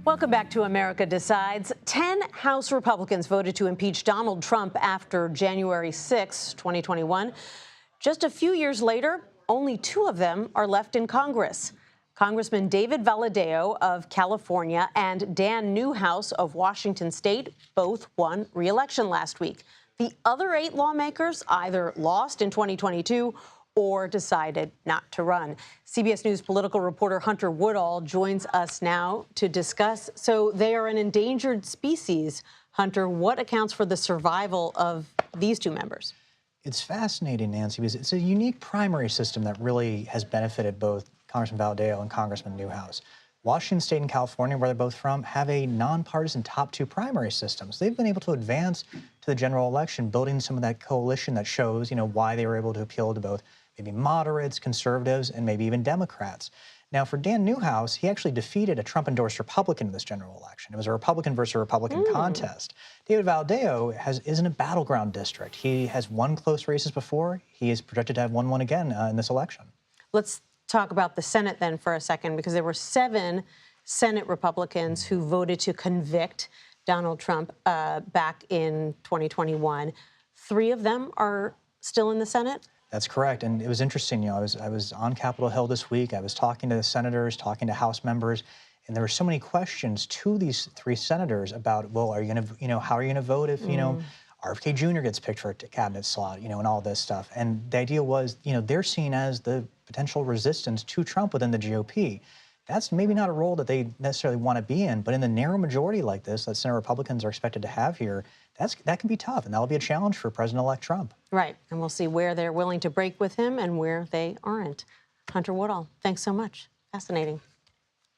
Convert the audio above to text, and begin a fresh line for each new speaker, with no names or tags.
Welcome back to America Decides. 10 House Republicans voted to impeach Donald Trump after January 6, 2021. Just a few years later, only 2 of them are left in Congress. Congressman David Valadao of California and Dan Newhouse of Washington State both won re-election last week. The other 8 lawmakers either lost in 2022 or decided not to run. CBS News political reporter Hunter Woodall joins us now to discuss. So they are an endangered species. Hunter, what accounts for the survival of these 2 members?
It's fascinating, Nancy, because it's a unique primary system that really has benefited both Congressman Valadao and Congressman Newhouse. Washington State and California, where they're both from, have a nonpartisan top 2 primary systems. They've been able to advance to the general election, building some of that coalition that shows, why they were able to appeal to both maybe moderates, conservatives, and maybe even Democrats. Now, for Dan Newhouse, he actually defeated a Trump-endorsed Republican in this general election. It was a Republican versus a Republican contest. David Valadao is in a battleground district. He has won close races before. He is projected to have won one again in this election.
Let's talk about the Senate then for a second, because there were 7 Senate Republicans who voted to convict Donald Trump back in 2021. 3 of them are still in the Senate?
That's correct, and it was interesting. I was on Capitol Hill this week. I was talking to the senators, talking to House members, and there were so many questions to these 3 senators about, well, are you going to, how are you going to vote if, RFK Jr. gets picked for a cabinet slot, and all this stuff. And the idea was, they're seen as the potential resistance to Trump within the GOP. That's maybe not a role that they necessarily want to be in, but in the narrow majority like this that Senate Republicans are expected to have here, that can be tough, and that'll be a challenge for President-elect Trump.
Right, and we'll see where they're willing to break with him and where they aren't. Hunter Woodall, thanks so much. Fascinating.